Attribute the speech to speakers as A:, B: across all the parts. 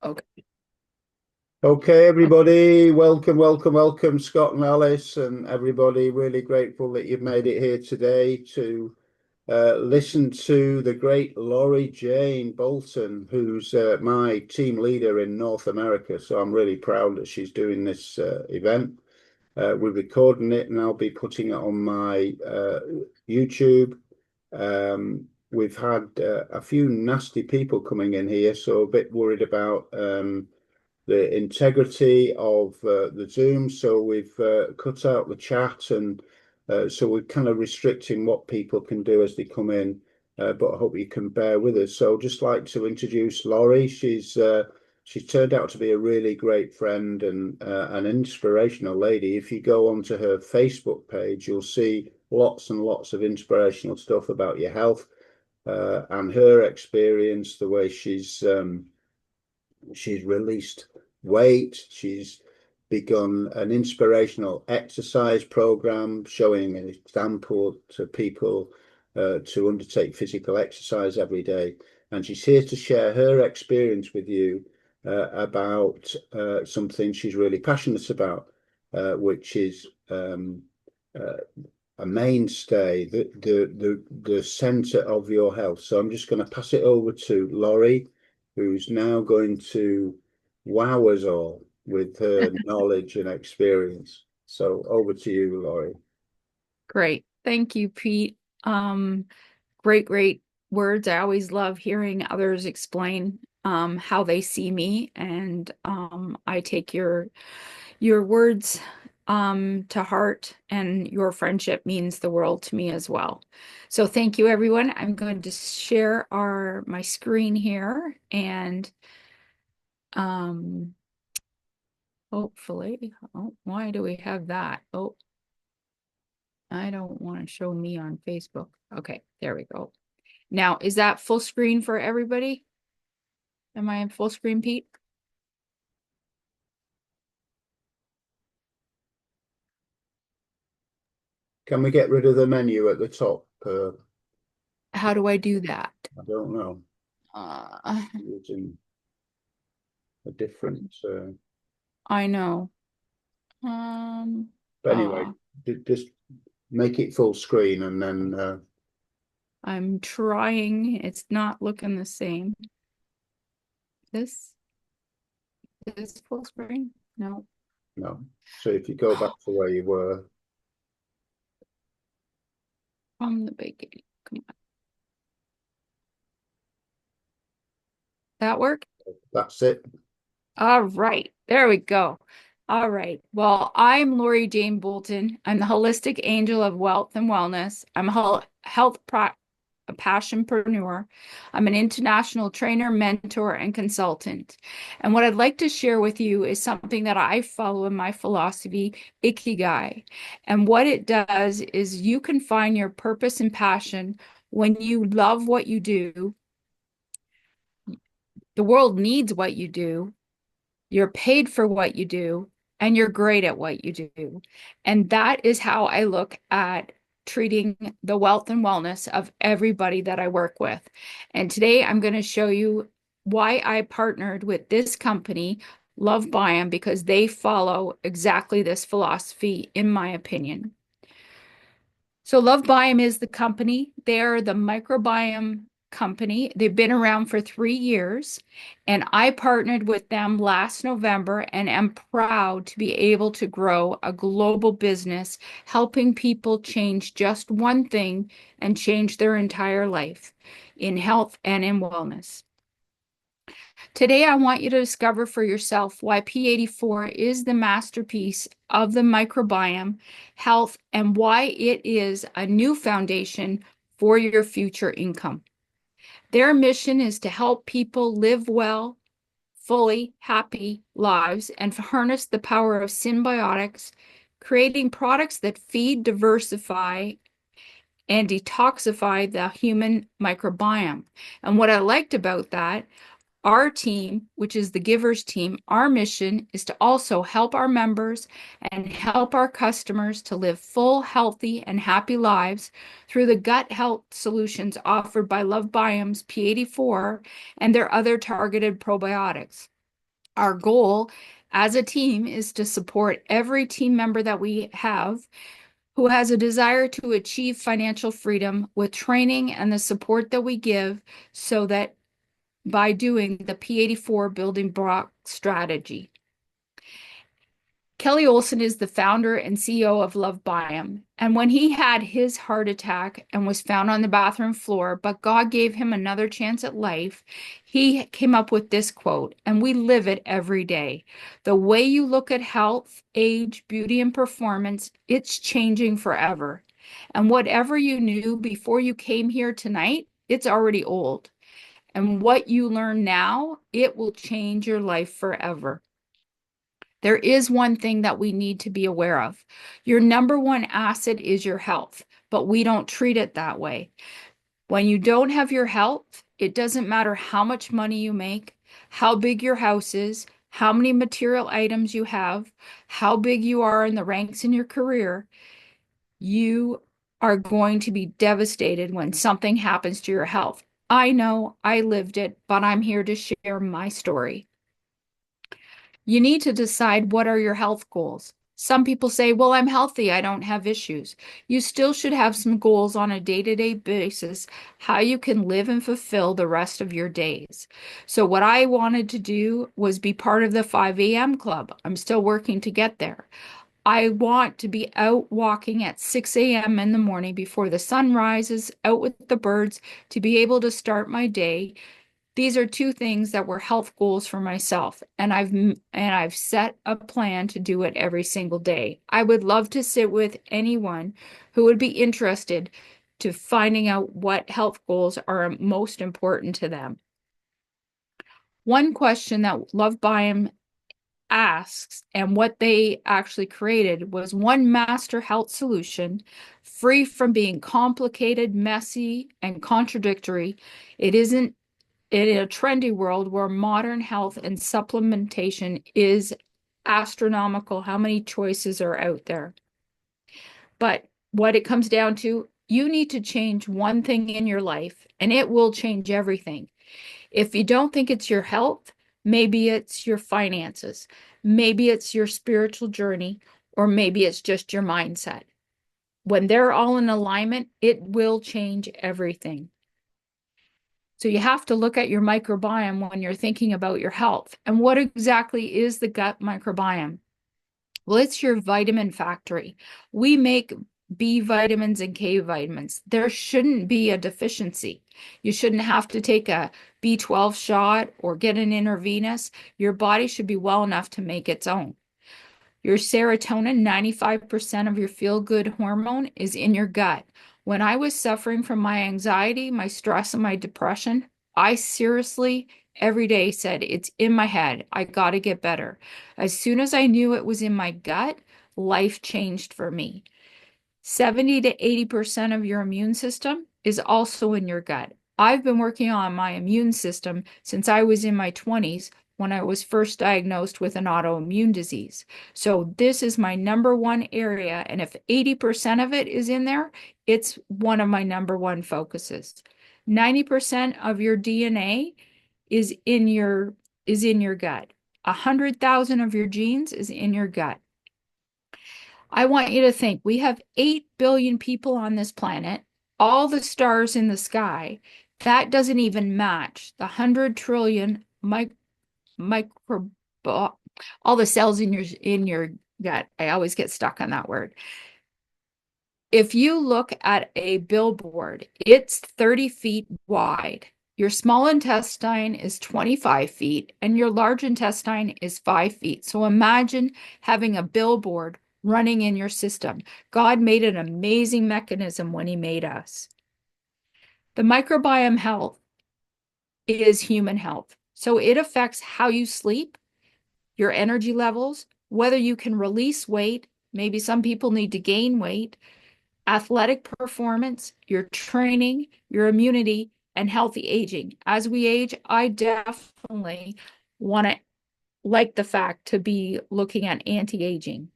A: Okay.
B: Okay, everybody, welcome, Scott and Alice, and everybody. Really grateful that you've made it here today to listen to the great Laurie Jane Bolton, who's my team leader in North America. So I'm really proud that she's doing this event. We're recording it, and I'll be putting it on my YouTube. We've had a few nasty people coming in here, so a bit worried about the integrity of the Zoom. So we've cut out the chat, and so we're kind of restricting what people can do as they come in. But I hope you can bear with us. So just like to introduce Laurie. She's turned out to be a really great friend and an inspirational lady. If you go onto her Facebook page, you'll see lots and lots of inspirational stuff about your health and her experience, the way she's released weight. She's begun an inspirational exercise program showing an example to people to undertake physical exercise every day. And she's here to share her experience with you about something she's really passionate about, which is uh, a mainstay, the center of your health. So I'm just going to pass it over to Laurie, who's now going to wow us all with her knowledge and experience. So over to you, Laurie.
A: Great. Thank you, Pete. Um, great words. I always love hearing others explain how they see me, and I take your words to heart, and your friendship means the world to me as well. So thank you, everyone. I'm going to share our my screen here, and um, hopefully, oh, why do we have that? Oh, I don't want to show me on Facebook. Okay, there we go. Now, is that full screen for everybody? Am I in full screen, Pete?
B: Can we get rid of the menu at the top?
A: How do I do that?
B: I don't know.
A: Uh,
B: Using a different.
A: I know. Um,
B: But anyway,
A: uh,
B: just make it full screen and then
A: I'm trying. It's not looking the same. This is full screen? No.
B: no. So if you go back to where you were,
A: From the beginning. Come on. That work?
B: that's it.
A: All right, there we go. All right. Well, I'm Laurie Jane Bolton. I'm the holistic angel of wealth and wellness. I'm a a passionpreneur. I'm an international trainer, mentor, and consultant. And what I'd like to share with you is something that I follow in my philosophy, Ikigai. And what it does is you can find your purpose and passion when you love what you do. The world needs what you do. You're paid for what you do, and you're great at what you do. And that is how I look at treating the wealth and wellness of everybody that I work with. And today I'm going to show you why I partnered with this company, LoveBiome, because they follow exactly this philosophy, in my opinion. So LoveBiome is the company. They're the microbiome company. They've been around for 3 years, and I partnered with them last November and am proud to be able to grow a global business, helping people change just one thing and change their entire life in health and in wellness. Today, I want you to discover for yourself why P84 is the masterpiece of the microbiome health and why it is a new foundation for your future income. Their mission is to help people live well, fully happy lives and harness the power of symbiotics, creating products that feed, diversify, and detoxify the human microbiome. And what I liked about that, our team, which is the Givers team, our mission is to also help our members and help our customers to live full, healthy, and happy lives through the gut health solutions offered by LoveBiome's P84 and their other targeted probiotics. Our goal as a team is to support every team member that we have who has a desire to achieve financial freedom with training and the support that we give so that by doing the P84 building block strategy. Kelly Olson is the founder and CEO of LoveBiome. And when he had his heart attack and was found on the bathroom floor, but God gave him another chance at life, he came up with this quote, and we live it every day. The way you look at health, age, beauty, and performance, it's changing forever. And whatever you knew before you came here tonight, it's already old. And what you learn now, it will change your life forever. There is one thing that we need to be aware of. Your number one asset is your health, but we don't treat it that way. When you don't have your health, it doesn't matter how much money you make, how big your house is, how many material items you have, how big you are in the ranks in your career, you are going to be devastated when something happens to your health. I know I lived it, but I'm here to share my story. You need to decide what are your health goals. Some people say, well, I'm healthy, I don't have issues. You still should have some goals on a day-to-day basis, how you can live and fulfill the rest of your days. So, what I wanted to do was be part of the 5 a.m. club. I'm still working to get there. I want to be out walking at 6 a.m. in the morning before the sun rises, out with the birds, to be able to start my day. These are two things that were health goals for myself, and I've set a plan to do it every single day. I would love to sit with anyone who would be interested to finding out what health goals are most important to them. One question that LoveBiome asks and what they actually created was one master health solution free from being complicated, messy, and contradictory. It isn't in a trendy world where modern health and supplementation is astronomical, how many choices are out there. But what it comes down to, you need to change one thing in your life and it will change everything. If you don't think it's your health, maybe it's your finances, maybe it's your spiritual journey, or maybe it's just your mindset. When they're all in alignment, it will change everything. So you have to look at your microbiome when you're thinking about your health. And what exactly is the gut microbiome? Well, it's your vitamin factory. We make B vitamins and K vitamins. There shouldn't be a deficiency. You shouldn't have to take a B12 shot or get an intravenous. Your body should be well enough to make its own. Your serotonin, 95% of your feel-good hormone, is in your gut. When I was suffering from my anxiety, my stress, and my depression, I seriously every day said, it's in my head. I got to get better. As soon as I knew it was in my gut, life changed for me. 70 to 80% of your immune system is also in your gut. I've been working on my immune system since I was in my 20s when I was first diagnosed with an autoimmune disease. So this is my number one area. And if 80% of it is in there, it's one of my number one focuses. 90% of your DNA is in your gut. 100,000 of your genes is in your gut. I want you to think we have 8 billion people on this planet, all the stars in the sky. That doesn't even match the 100 trillion micro, all the cells in your gut. I always get stuck on that word. If you look at a billboard, it's 30 feet wide. Your small intestine is 25 feet and your large intestine is 5 feet. So imagine having a billboard running in your system. God made an amazing mechanism when he made us. The microbiome health is human health. So it affects how you sleep, your energy levels, whether you can release weight. Maybe some people need to gain weight, athletic performance, your training, your immunity, and healthy aging. As we age, I definitely want to like the fact to be looking at anti-aging.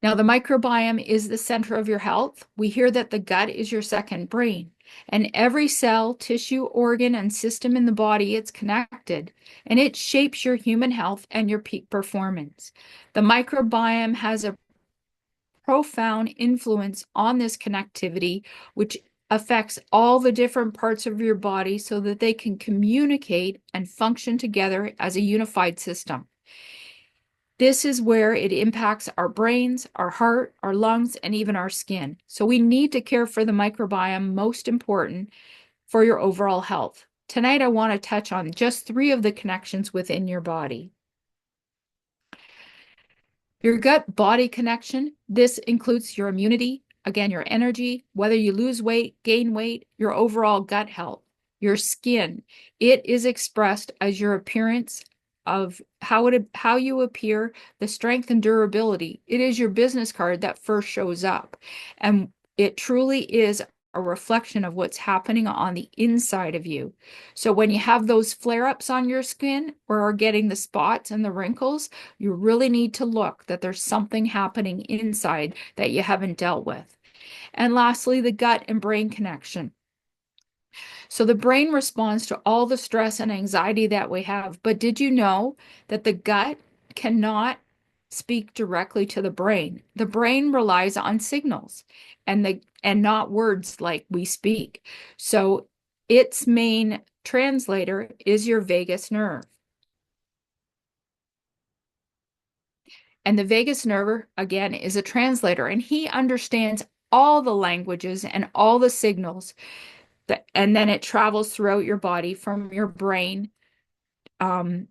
A: Now, the microbiome is the center of your health. We hear that the gut is your second brain. And every cell, tissue, organ, and system in the body, it's connected, and it shapes your human health and your peak performance. The microbiome has a profound influence on this connectivity, which affects all the different parts of your body so that they can communicate and function together as a unified system. This is where it impacts our brains, our heart, our lungs, and even our skin. So we need to care for the microbiome, most important for your overall health. Tonight, I want to touch on just 3 of the connections within your body. Your gut body connection, this includes your immunity, again, your energy, whether you lose weight, gain weight, your overall gut health, your skin. It is expressed as your appearance of how you appear, the strength and durability. It is your business card that first shows up. And it truly is a reflection of what's happening on the inside of you. So when you have those flare-ups on your skin or are getting the spots and the wrinkles, you really need to look that there's something happening inside that you haven't dealt with. And lastly, the gut and brain connection. So the brain responds to all the stress and anxiety that we have. But did you know that the gut cannot speak directly to the brain? The brain relies on signals and not words like we speak. So its main translator is your vagus nerve. And the vagus nerve, again, is a translator, and he understands all the languages and all the signals and then it travels throughout your body from your brain um,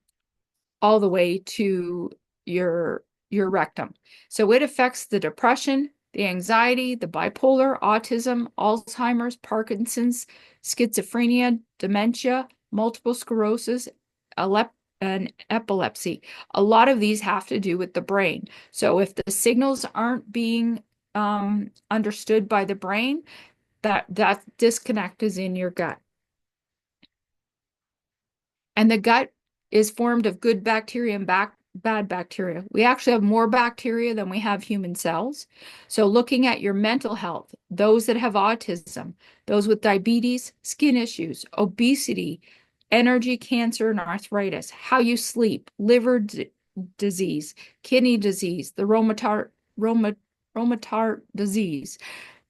A: all the way to your rectum. So it affects the depression, the anxiety, the bipolar, autism, Alzheimer's, Parkinson's, schizophrenia, dementia, multiple sclerosis, and epilepsy. A lot of these have to do with the brain. So if the signals aren't being understood by the brain, that disconnect is in your gut. And the gut is formed of good bacteria and bad bacteria. We actually have more bacteria than we have human cells. So looking at your mental health, those that have autism, those with diabetes, skin issues, obesity, energy, cancer, and arthritis, how you sleep, liver disease, kidney disease, the rheumatoid disease,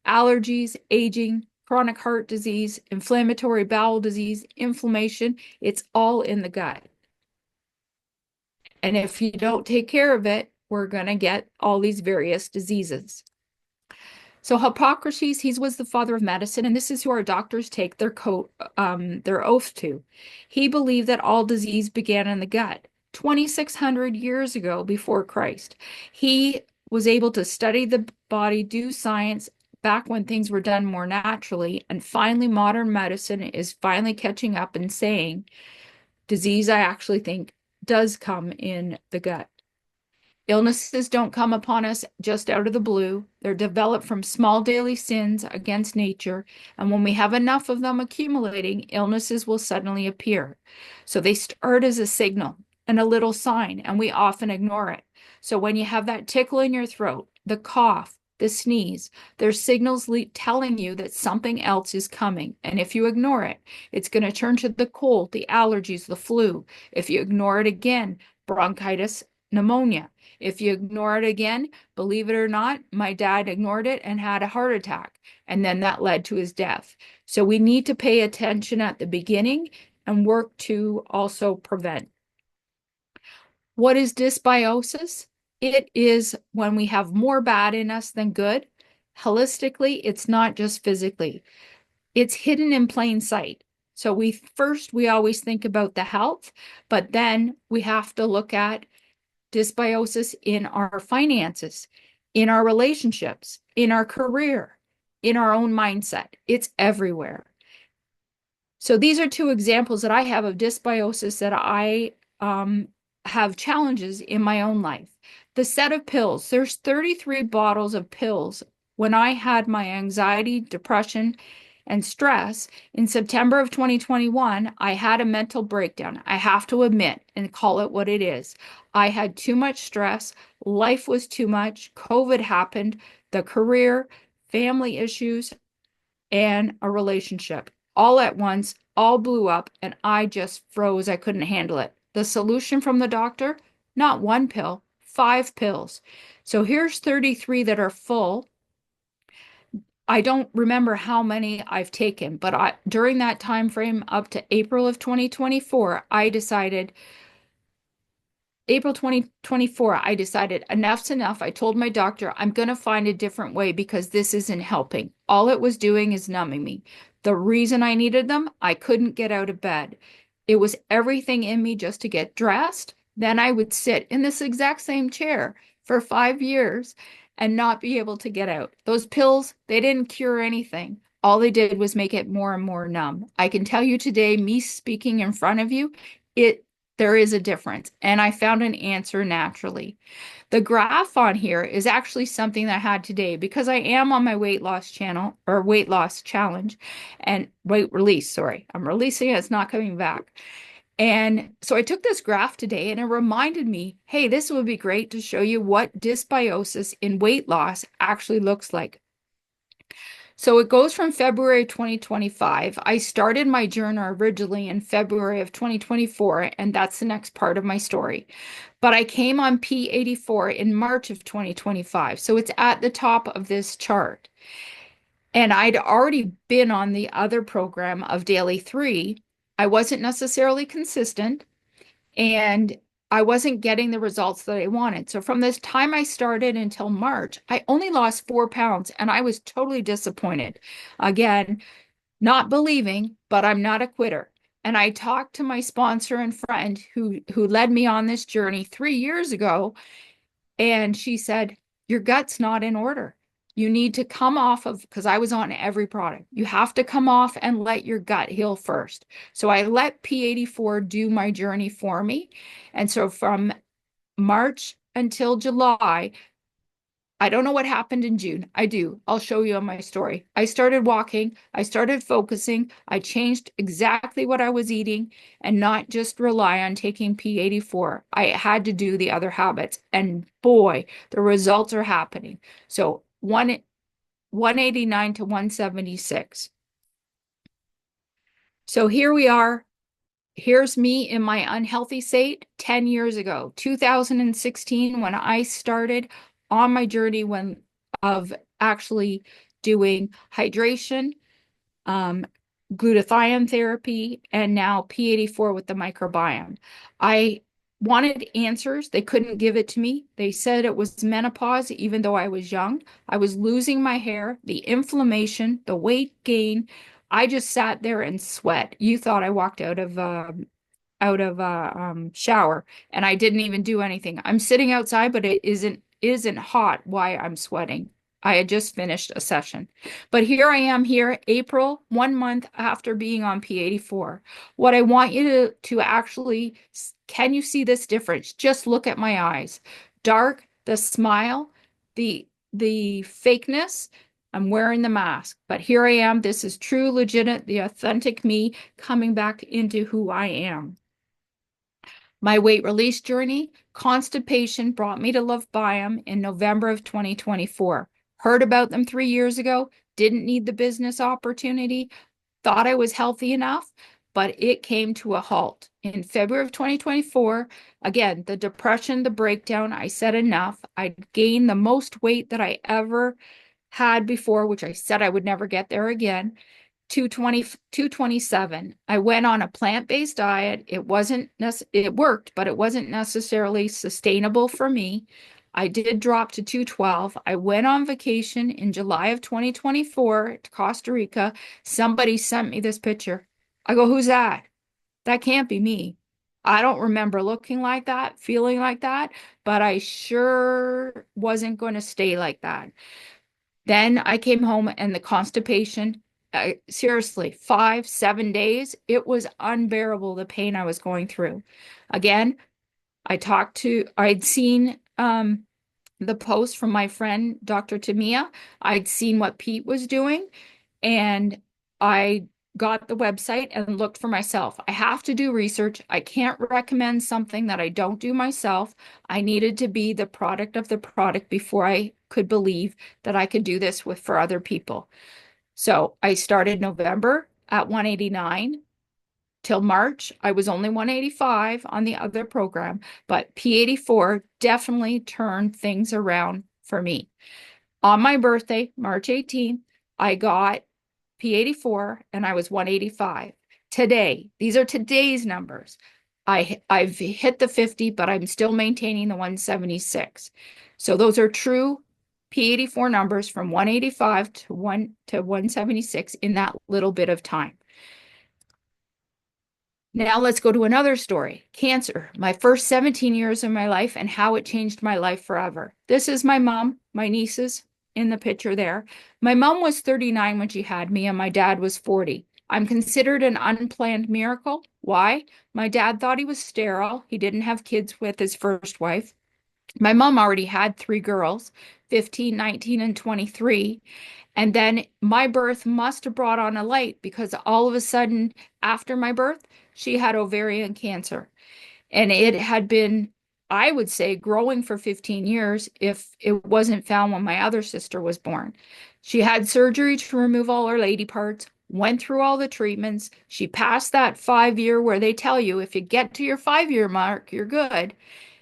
A: allergies, aging, chronic heart disease, inflammatory bowel disease, inflammation, it's all in the gut. And if you don't take care of it, we're going to get all these various diseases. So Hippocrates, he was the father of medicine, and this is who our doctors take their oath to. He believed that all disease began in the gut. 2,600 years ago before Christ, he was able to study the body, do science back when things were done more naturally, and finally modern medicine is finally catching up and saying disease, I actually think, does come in the gut. Illnesses don't come upon us just out of the blue. They're developed from small daily sins against nature. And when we have enough of them accumulating, illnesses will suddenly appear. So they start as a signal and a little sign, and we often ignore it. So when you have that tickle in your throat, the cough, the sneeze, there's signals telling you that something else is coming. And if you ignore it, it's going to turn to the cold, the allergies, the flu. If you ignore it again, bronchitis, pneumonia. If you ignore it again, believe it or not, my dad ignored it and had a heart attack. And then that led to his death. So we need to pay attention at the beginning and work to also prevent. What is dysbiosis? It is when we have more bad in us than good. Holistically, it's not just physically. It's hidden in plain sight. So we always think about the health, but then we have to look at dysbiosis in our finances, in our relationships, in our career, in our own mindset. It's everywhere. So these are 2 examples that I have of dysbiosis that I have challenges in my own life. The set of pills, there's 33 bottles of pills. When I had my anxiety, depression, and stress in September of 2021, I had a mental breakdown. I have to admit and call it what it is. I had too much stress. Life was too much. COVID happened, the career, family issues, and a relationship all at once, all blew up, and I just froze. I couldn't handle it. The solution from the doctor, not one pill, 5 pills. So here's 33 that are full. I don't remember how many I've taken, but during that time frame up to April of 2024, April 2024, I decided enough's enough. I told my doctor, I'm going to find a different way because this isn't helping. All it was doing is numbing me. The reason I needed them, I couldn't get out of bed. It was everything in me just to get dressed. Then I would sit in this exact same chair for 5 years and not be able to get out. Those pills, they didn't cure anything. All they did was make it more and more numb. I can tell you today, me speaking in front of you, it there is a difference, and I found an answer naturally. The graph on here is actually something that I had today because I am on my weight loss channel or weight loss challenge and weight release. Sorry, I'm releasing it, it's not coming back. And so I took this graph today and it reminded me, hey, this would be great to show you what dysbiosis in weight loss actually looks like. So it goes from February 2025. I started my journal originally in February of 2024, and that's the next part of my story. But I came on P84 in March of 2025. So it's at the top of this chart. And I'd already been on the other program of Daily 3. I wasn't necessarily consistent, and I wasn't getting the results that I wanted. So from this time I started until March, I only lost 4 pounds and I was totally disappointed. Again, not believing, but I'm not a quitter. And I talked to my sponsor and friend who led me on this journey 3 years ago, and she said, your gut's not in order. You need to come off of, because I was on every product. You have to come off and let your gut heal first. So I let P84 do my journey for me. And so from March until July, I don't know what happened in June. I do. I'll show you on my story. I started walking. I started focusing. I changed exactly what I was eating and not just rely on taking P84. I had to do the other habits. And boy, the results are happening. So 189 to 176. So here we are. Here's me in my unhealthy state 10 years ago, 2016, when I started on my journey of actually doing hydration, um, glutathione therapy, and now P84 with the microbiome. I wanted answers. They couldn't give it to me. They said it was menopause, even though I was young. I was losing my hair, the inflammation, the weight gain. I just sat there and sweat. You thought I walked out of a shower and I didn't even do anything. I'm sitting outside, but it isn't hot why I'm sweating. I had just finished a session. But here I am here, April, 1 month after being on P84. What I want you to actually, can you see this difference? Just look at my eyes. Dark, the smile, the fakeness. I'm wearing the mask, but here I am. This is true, legitimate, the authentic me coming back into who I am. My weight release journey, constipation brought me to LoveBiome in November of 2024. Heard about them 3 years ago, didn't need the business opportunity, thought I was healthy enough, but it came to a halt. In February of 2024, again, the depression, the breakdown, I said enough. I gained the most weight that I ever had before, which I said I would never get there again. 220, 227. I went on a plant-based diet. It worked, but it wasn't necessarily sustainable for me. I did drop to 212. I went on vacation in July of 2024 to Costa Rica. Somebody sent me this picture. I go, who's that? That can't be me. I don't remember looking like that, feeling like that, but I sure wasn't going to stay like that. Then I came home and the constipation, seriously, 5, 7 days, it was unbearable, the pain I was going through. Again, I'd seen the post from my friend, Dr. Tamia. I'd seen what Pete was doing, and I got the website and looked for myself. I have to do research. I can't recommend something that I don't do myself. I needed to be the product of the product before I could believe that I could do this for other people. So I started November at 189 till March. I was only 185 on the other program, but P84 definitely turned things around for me. On my birthday, March 18th, I got P84 and I was 185. Today, these are today's numbers. I've hit the 50, but I'm still maintaining the 176. So those are true P84 numbers from 185 to 176 in that little bit of time. Now let's go to another story. Cancer, my first 17 years of my life and how it changed my life forever. This is my mom, my nieces in the picture there. My mom was 39 when she had me, and my dad was 40. I'm considered an unplanned miracle. Why? My dad thought he was sterile. He didn't have kids with his first wife. My mom already had three girls, 15, 19, and 23. And then my birth must have brought on a light because all of a sudden, after my birth, she had ovarian cancer. And it had been, I would say, growing for 15 years if it wasn't found when my other sister was born. She had surgery to remove all her lady parts, went through all the treatments. She passed that 5 year where they tell you if you get to your 5 year mark, you're good.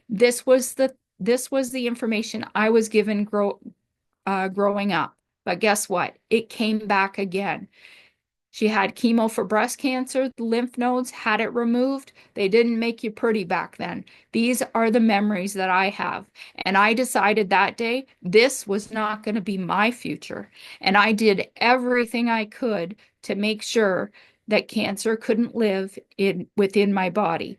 A: This was the information I was given growing up. But guess what? It came back again. She had chemo for breast cancer, the lymph nodes, had it removed. They didn't make you pretty back then. These are the memories that I have. And I decided that day this was not going to be my future. And I did everything I could to make sure that cancer couldn't live within my body.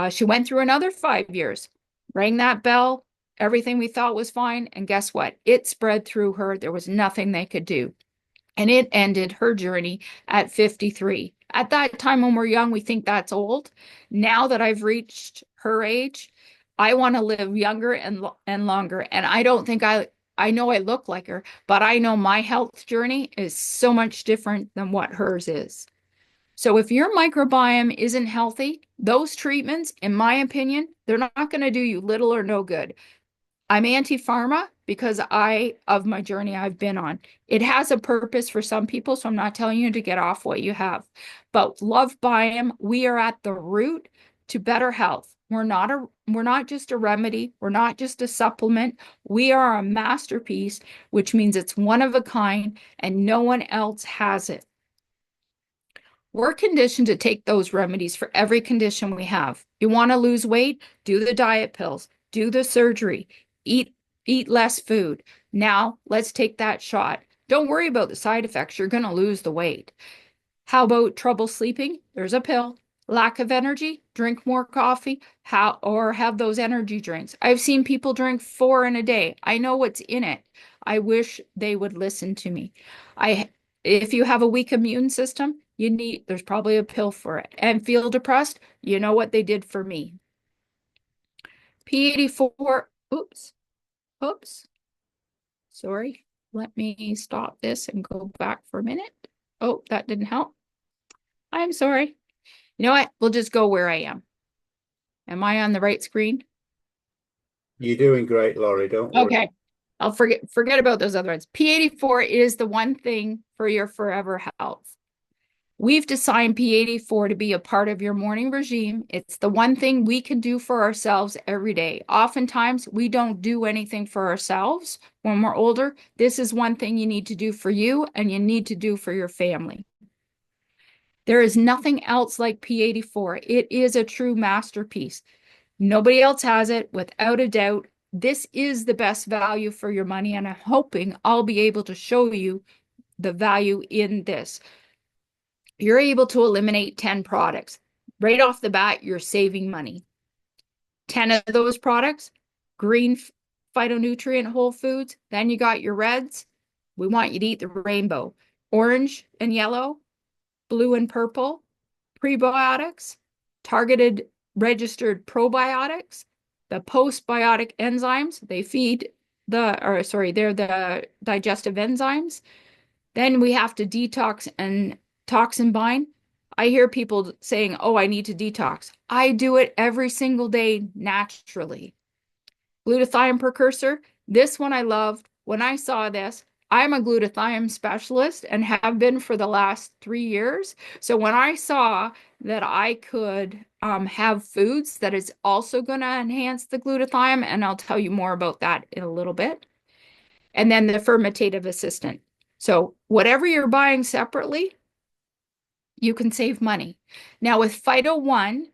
A: She went through another 5 years, rang that bell, everything we thought was fine. And guess what? It spread through her. There was nothing they could do. And it ended her journey at 53. At that time, when we're young, we think that's old. Now that I've reached her age, I want to live younger and longer. And I don't think I know I look like her, but I know my health journey is so much different than what hers is. So if your microbiome isn't healthy, those treatments, in my opinion, they're not going to do you little or no good. I'm anti-pharma because of my journey I've been on. It has a purpose for some people, so I'm not telling you to get off what you have. But LoveBiome, we are at the root to better health. We're not just a remedy, we're not just a supplement. We are a masterpiece, which means it's one of a kind and no one else has it. We're conditioned to take those remedies for every condition we have. You want to lose weight? Do the diet pills, do the surgery, eat less food. Now, let's take that shot. Don't worry about the side effects. You're going to lose the weight. How about trouble sleeping? There's a pill. Lack of energy? Drink more coffee. Or have those energy drinks. I've seen people drink 4 in a day. I know what's in it. I wish they would listen to me. I if you have a weak immune system, there's probably a pill for it. And feel depressed? You know what they did for me. P84, oops, sorry. Let me stop this and go back for a minute. Oh, that didn't help. I'm sorry. You know what? We'll just go where I am. Am I on the right screen?
B: You're doing great, Laurie. Don't worry.
A: Okay. I'll forget about those other ones. P84 is the one thing for your forever health. We've designed P84 to be a part of your morning regime. It's the one thing we can do for ourselves every day. Oftentimes, we don't do anything for ourselves when we're older. This is one thing you need to do for you and you need to do for your family. There is nothing else like P84. It is a true masterpiece. Nobody else has it, without a doubt. This is the best value for your money, and I'm hoping I'll be able to show you the value in this. You're able to eliminate 10 products. Right off the bat, you're saving money. 10 of those products, green phytonutrient whole foods. Then you got your reds. We want you to eat the rainbow. Orange and yellow, blue and purple, prebiotics, targeted registered probiotics, the postbiotic enzymes. They're the digestive enzymes. Then we have to detox and toxin bind. I hear people saying, oh, I need to detox. I do it every single day naturally. Glutathione precursor. This one I loved. When I saw this, I'm a glutathione specialist and have been for the last 3 years. So when I saw that I could have foods that is also going to enhance the glutathione, and I'll tell you more about that in a little bit, and then the fermentative assistant. So whatever you're buying separately, you can save money. Now with Phyto 1,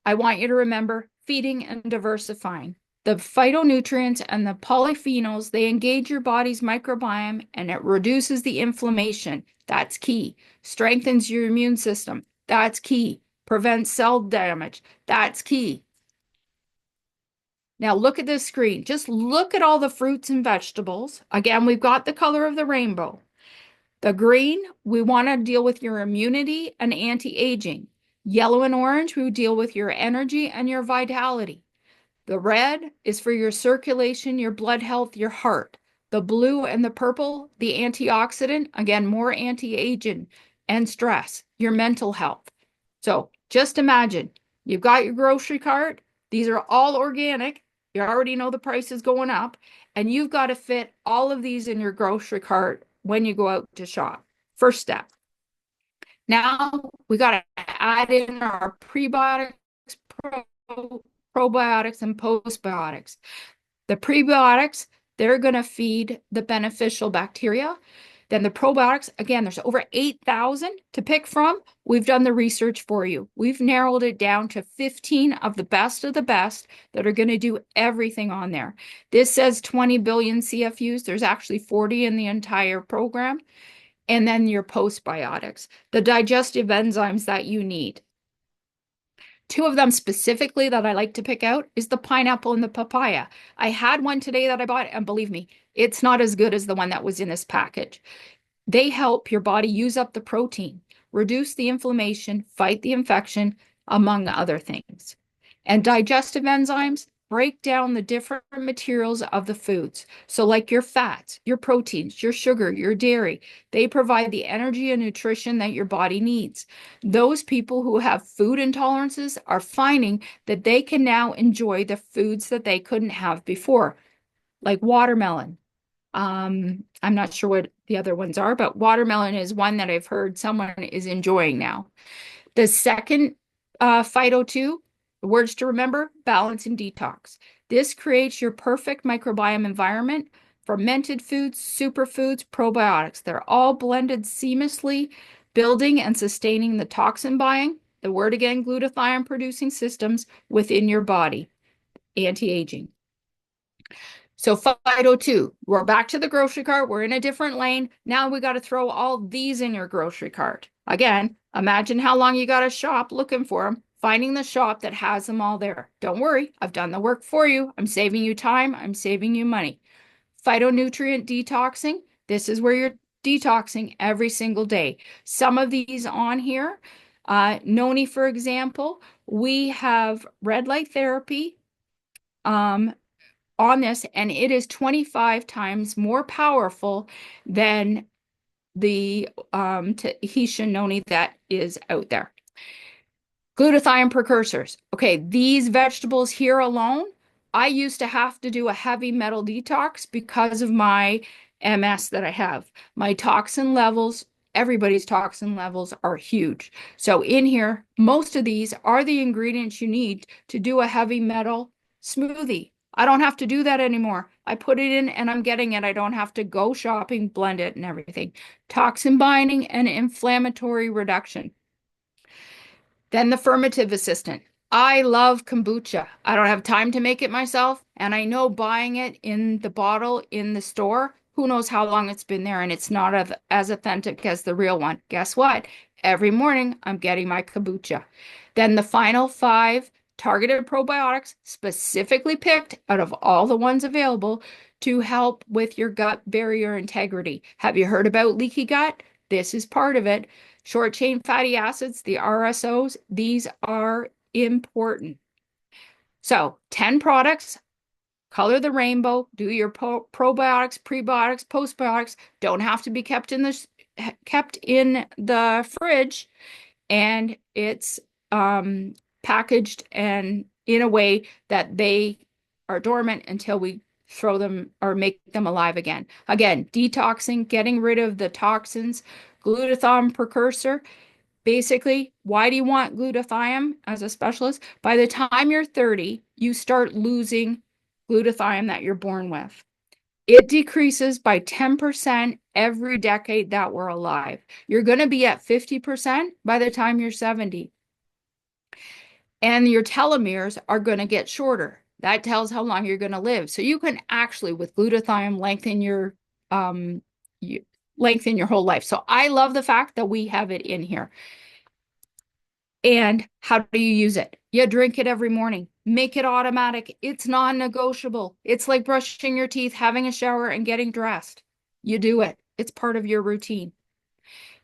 A: I want you to remember feeding and diversifying. The phytonutrients and the polyphenols, they engage your body's microbiome and it reduces the inflammation. That's key. Strengthens your immune system. That's key. Prevents cell damage. That's key. Now look at this screen. Just look at all the fruits and vegetables. Again, we've got the color of the rainbow. The green, we want to deal with your immunity and anti-aging. Yellow and orange, we deal with your energy and your vitality. The red is for your circulation, your blood health, your heart. The blue and the purple, the antioxidant, again, more anti-aging and stress, your mental health. So just imagine you've got your grocery cart. These are all organic. You already know the price is going up, and you've got to fit all of these in your grocery cart when you go out to shop. First step. Now we got to add in our prebiotics, probiotics, and postbiotics. The prebiotics, they're going to feed the beneficial bacteria. Then the probiotics, again, there's over 8,000 to pick from. We've done the research for you. We've narrowed it down to 15 of the best that are going to do everything on there. This says 20 billion CFUs. There's actually 40 in the entire program. And then your postbiotics, the digestive enzymes that you need. Two of them specifically that I like to pick out is the pineapple and the papaya. I had one today that I bought, and believe me, it's not as good as the one that was in this package. They help your body use up the protein, reduce the inflammation, fight the infection, among other things. And digestive enzymes break down the different materials of the foods. So, like your fats, your proteins, your sugar, your dairy, they provide the energy and nutrition that your body needs. Those people who have food intolerances are finding that they can now enjoy the foods that they couldn't have before, like watermelon. I'm not sure what the other ones are, but watermelon is one that I've heard someone is enjoying now. The second Phyto 2, the words to remember, balance and detox. This creates your perfect microbiome environment. Fermented foods, superfoods, probiotics, they're all blended seamlessly, building and sustaining the toxin buying, the word again, glutathione producing systems within your body, anti-aging. So Phyto 2, we're back to the grocery cart. We're in a different lane. Now we got to throw all these in your grocery cart. Again, imagine how long you got to shop looking for them, finding the shop that has them all there. Don't worry, I've done the work for you. I'm saving you time. I'm saving you money. Phytonutrient detoxing. This is where you're detoxing every single day. Some of these on here, Noni, for example, we have red light therapy. On this, and it is 25 times more powerful than the Tahitian noni that is out there. Glutathione precursors. Okay, these vegetables here alone, I used to have to do a heavy metal detox because of my MS that I have. My toxin levels, everybody's toxin levels are huge. So in here, most of these are the ingredients you need to do a heavy metal smoothie. I don't have to do that anymore. I put it in and I'm getting it. I don't have to go shopping, blend it and everything. Toxin binding and inflammatory reduction. Then the fermentive assistant. I love kombucha. I don't have time to make it myself, and I know buying it in the bottle in the store, who knows how long it's been there, and it's not as authentic as the real one. Guess what? Every morning I'm getting my kombucha. Then the final 5 targeted probiotics, specifically picked out of all the ones available to help with your gut barrier integrity. Have you heard about leaky gut? This is part of it. Short chain fatty acids, the RSOs, these are important. So 10 products, color the rainbow, do your probiotics, prebiotics, postbiotics, don't have to be kept in the fridge, and it's packaged and in a way that they are dormant until we throw them or make them alive again. Again, detoxing, getting rid of the toxins, glutathione precursor. Basically, why do you want glutathione as a specialist? By the time you're 30, you start losing glutathione that you're born with. It decreases by 10% every decade that we're alive. You're going to be at 50% by the time you're 70. And your telomeres are going to get shorter. That tells how long you're going to live. So you can actually, with glutathione, um, you, lengthen your whole life. So I love the fact that we have it in here. And how do you use it? You drink it every morning. Make it automatic. It's non-negotiable. It's like brushing your teeth, having a shower, and getting dressed. You do it. It's part of your routine.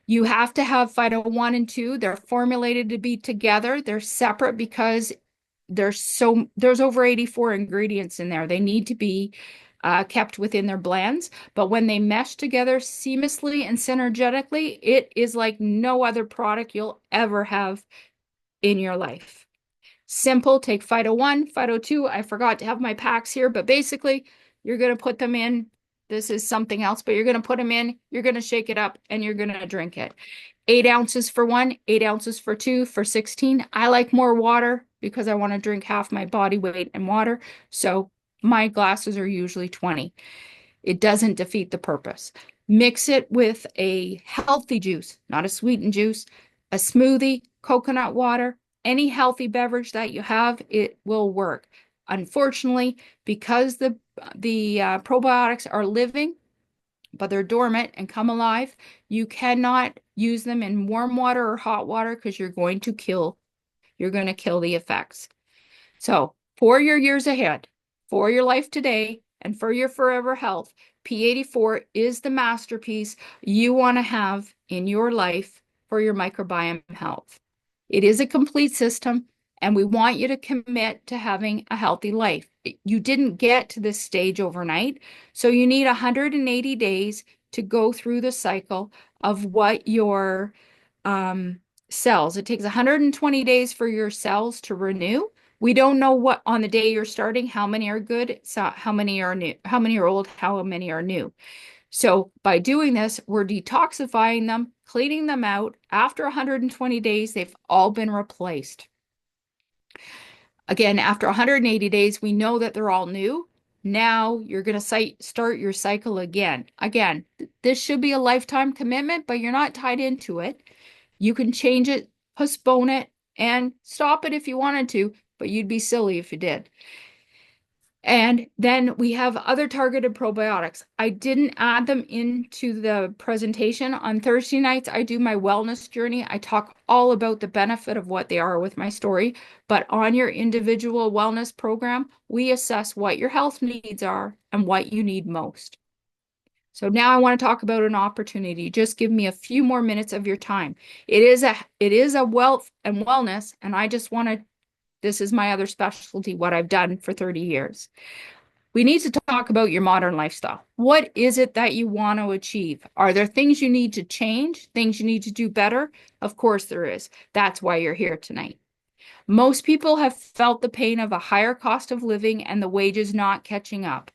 A: You have to have Phyto 1 and 2. They're formulated to be together. They're separate because there's over 84 ingredients in there. They need to be kept within their blends. But when they mesh together seamlessly and synergetically, it is like no other product you'll ever have in your life. Simple, take Phyto 1, Phyto 2. I forgot to have my packs here, but basically you're going to put them in. This is something else, but you're going to put them in, you're going to shake it up, and you're going to drink it. 8 ounces for one, 8 ounces for two, for 16. I like more water because I want to drink half my body weight in water. So my glasses are usually 20. It doesn't defeat the purpose. Mix it with a healthy juice, not a sweetened juice, a smoothie, coconut water, any healthy beverage that you have, it will work. Unfortunately, because the probiotics are living, but they're dormant and come alive, you cannot use them in warm water or hot water because you're going to kill the effects. So, for your years ahead, for your life today, and for your forever health, P84 is the masterpiece you want to have in your life for your microbiome health. It is a complete system, and we want you to commit to having a healthy life. You didn't get to this stage overnight, so you need 180 days to go through the cycle of what your cells. It takes 120 days for your cells to renew. We don't know what on the day you're starting, how many are good, so how many are new, how many are old, how many are new. So by doing this, we're detoxifying them, cleaning them out. After 120 days, they've all been replaced. Again, after 180 days, we know that they're all new. Now you're going to start your cycle again. Again, this should be a lifetime commitment, but you're not tied into it. You can change it, postpone it, and stop it if you wanted to, but you'd be silly if you did. And then we have other targeted probiotics. I didn't add them into the presentation. On Thursday nights, I do my wellness journey. I talk all about the benefit of what they are with my story. But on your individual wellness program, we assess what your health needs are and what you need most. So now I want to talk about an opportunity. Just give me a few more minutes of your time. It is a wealth and wellness, and I just want to this is my other specialty, what I've done for 30 years. We need to talk about your modern lifestyle. What is it that you want to achieve? Are there things you need to change, things you need to do better? Of course there is. That's why you're here tonight. Most people have felt the pain of a higher cost of living and the wages not catching up.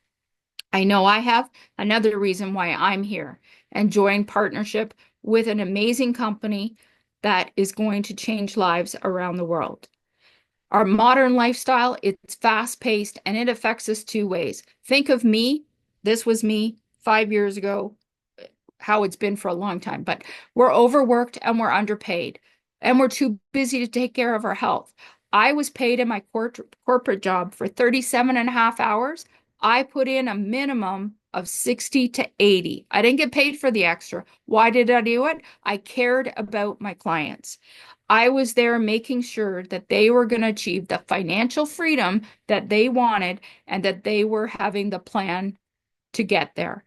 A: I know I have. Another reason why I'm here and join partnership with an amazing company that is going to change lives around the world. Our modern lifestyle, it's fast-paced and it affects us two ways. Think of me. This was me 5 years ago, how it's been for a long time, but we're overworked and we're underpaid and we're too busy to take care of our health. I was paid in my corporate job for 37 and a half hours. I put in a minimum of 60 to 80. I didn't get paid for the extra. Why did I do it? I cared about my clients. I was there making sure that they were going to achieve the financial freedom that they wanted and that they were having the plan to get there.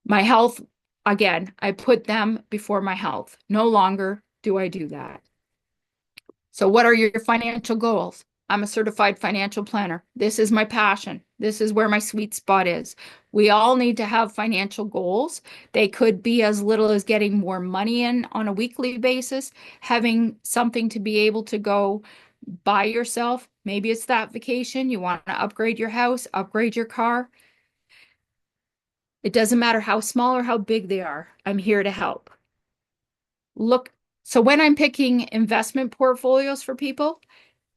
A: My health, again, I put them before my health. No longer do I do that. So, what are your financial goals? I'm a certified financial planner. This is my passion. This is where my sweet spot is. We all need to have financial goals. They could be as little as getting more money in on a weekly basis, having something to be able to go buy yourself. Maybe it's that vacation. You want to upgrade your house, upgrade your car. It doesn't matter how small or how big they are. I'm here to help. Look, so when I'm picking investment portfolios for people,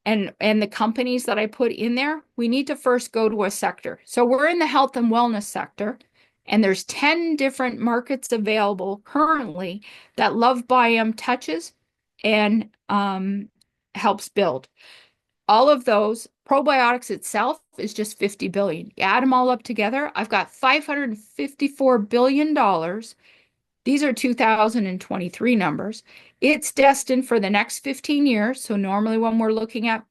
A: and the companies that I put in there, we need to first go to a sector. So we're in the health and wellness sector, and there's 10 different markets available currently that LoveBiome touches and helps build. All of those, probiotics itself is just 50 billion. You add them all up together, I've got $554 billion. These are 2023 numbers. It's destined for the next 15 years. So normally when we're looking at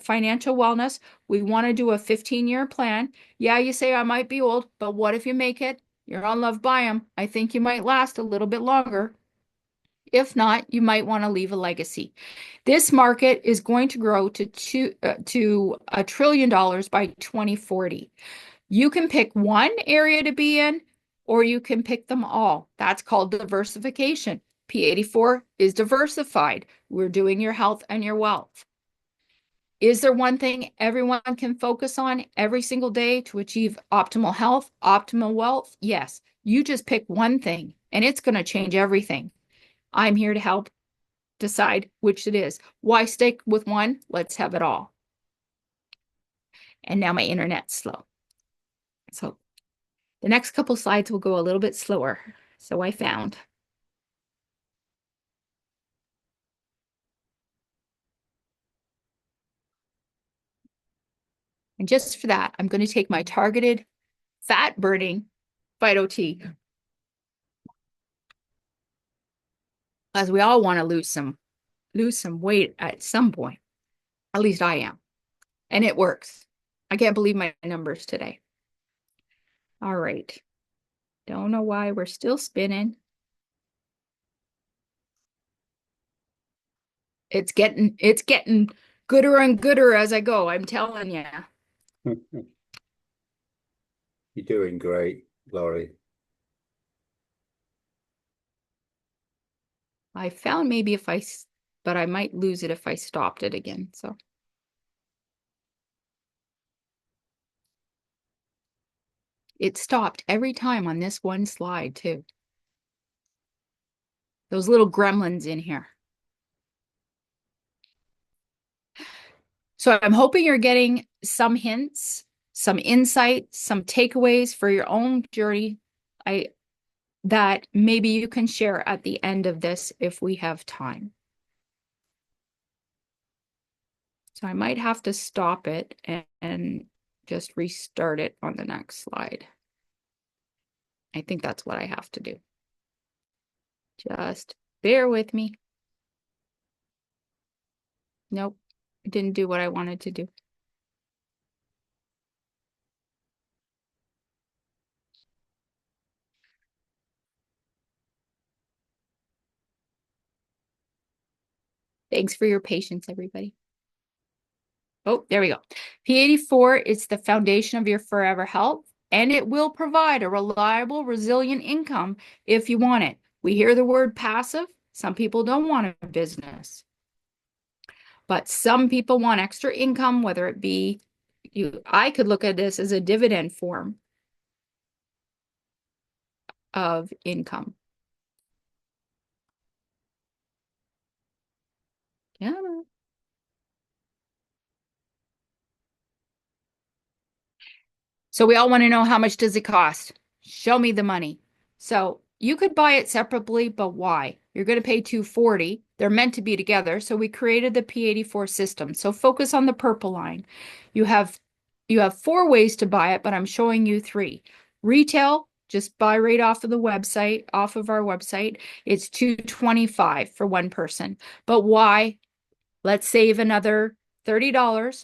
A: financial wellness, we want to do a 15-year plan. Yeah, you say I might be old, but what if you make it? You're on LoveBiome. I think you might last a little bit longer. If not, you might want to leave a legacy. This market is going to grow to $1 trillion by 2040. You can pick one area to be in, or you can pick them all. That's called diversification. P84 is diversified. We're doing your health and your wealth. Is there one thing everyone can focus on every single day to achieve optimal health, optimal wealth? Yes. You just pick one thing, and it's going to change everything. I'm here to help decide which it is. Why stick with one? Let's have it all. And now my internet's slow. So the next couple slides will go a little bit slower. So I found. And just for that, I'm going to take my targeted fat burning Phyto T, as we all want to lose some weight at some point. At least I am. And it works. I can't believe my numbers today. All right. Don't know why we're still spinning. It's getting gooder and gooder as I go, I'm telling you.
B: You're doing great, Laurie.
A: I found maybe but I might lose it if I stopped it again. So it stopped every time on this one slide too. Those little gremlins in here. So I'm hoping you're getting some hints, some insight, some takeaways for your own journey. That maybe you can share at the end of this if we have time. So I might have to stop it and just restart it on the next slide. I think that's what I have to do. Just bear with me. Nope, it didn't do what I wanted to do. Thanks for your patience, everybody. Oh, there we go. P84 is the foundation of your forever health, and it will provide a reliable, resilient income if you want it. We hear the word passive. Some people don't want a business, but some people want extra income, whether it be I could look at this as a dividend form of income. Yeah. So we all want to know, how much does it cost? Show me the money. So you could buy it separately, but why? You're going to pay $240. They're meant to be together. So we created the P84 system. So focus on the purple line. You have 4 ways to buy it, but I'm showing you 3. Retail, just buy right off of the website, off of our website. It's $225 for one person. But why? Let's save another $30.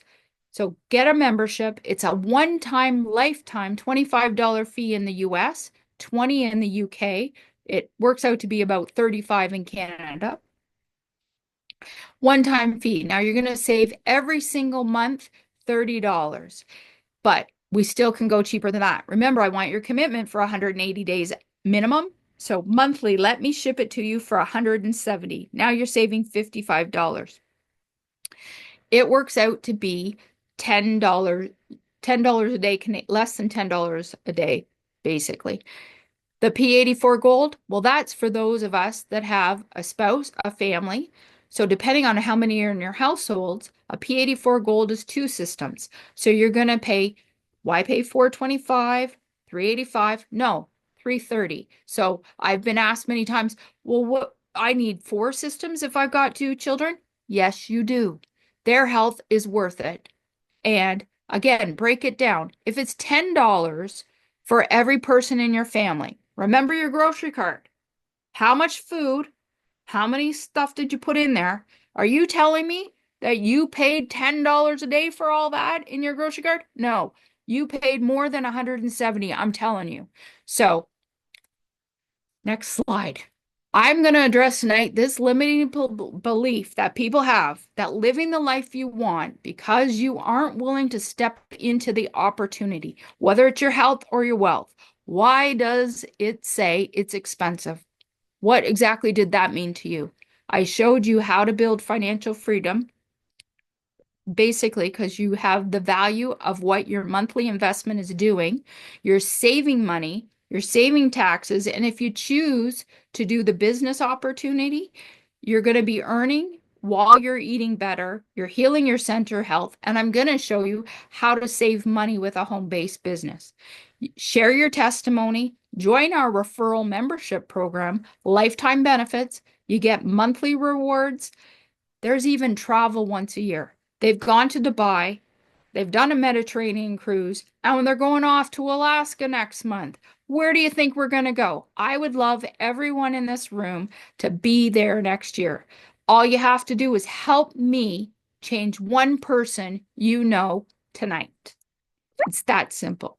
A: So get a membership. It's a one-time, lifetime $25 fee in the US, 20 in the UK. It works out to be about 35 in Canada. One-time fee. Now you're going to save every single month $30, but we still can go cheaper than that. Remember, I want your commitment for 180 days minimum. So monthly, let me ship it to you for 170. Now you're saving $55. It works out to be $10 a day, less than $10 a day basically. The P84 Gold, well, that's for those of us that have a spouse, a family. So depending on how many are in your households, a P84 Gold is two systems. So you're going to pay, why pay 425, 385? No, 330. So I've been asked many times, well, what, I need four systems if I've got two children? Yes, you do. Their health is worth it. And again, break it down. If it's $10 for every person in your family, remember your grocery cart. How much food, how many stuff did you put in there? Are you telling me that you paid $10 a day for all that in your grocery cart? No, you paid more than 170, I'm telling you. So next slide. I'm going to address tonight this limiting belief that people have that living the life you want because you aren't willing to step into the opportunity, whether it's your health or your wealth. Why does it say it's expensive? What exactly did that mean to you? I showed you how to build financial freedom basically because you have the value of what your monthly investment is doing. You're saving money, you're saving taxes, and if you choose to do the business opportunity, you're going to be earning while you're eating better, you're healing your center health, and I'm going to show you how to save money with a home-based business. Share your testimony, join our referral membership program, lifetime benefits, you get monthly rewards. There's even travel once a year. They've gone to Dubai, they've done a Mediterranean cruise, and when they're going off to Alaska next month, where do you think we're going to go? I would love everyone in this room to be there next year. All you have to do is help me change one person you know tonight. It's that simple.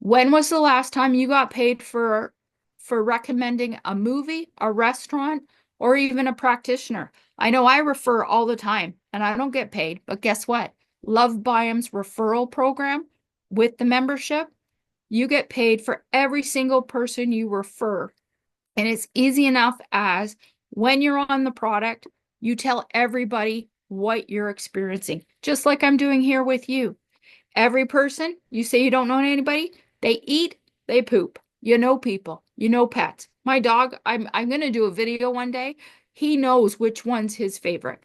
A: When was the last time you got paid for recommending a movie, a restaurant, or even a practitioner? I know I refer all the time and I don't get paid, but guess what? LoveBiome's referral program with the membership, you get paid for every single person you refer. And it's easy enough as when you're on the product, you tell everybody what you're experiencing, just like I'm doing here with you. Every person, you say you don't know anybody, they eat, they poop. You know people, you know pets. My dog, I'm going to do a video one day. He knows which one's his favorite.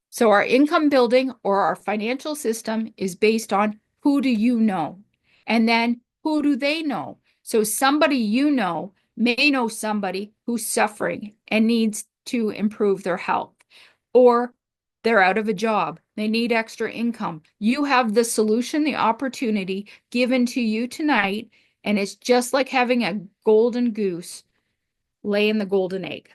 A: So our income building or our financial system is based on who do you know? And then who do they know? So somebody you know may know somebody who's suffering and needs to improve their health, or they're out of a job. They need extra income. You have the solution, the opportunity given to you tonight, and it's just like having a golden goose laying the golden egg.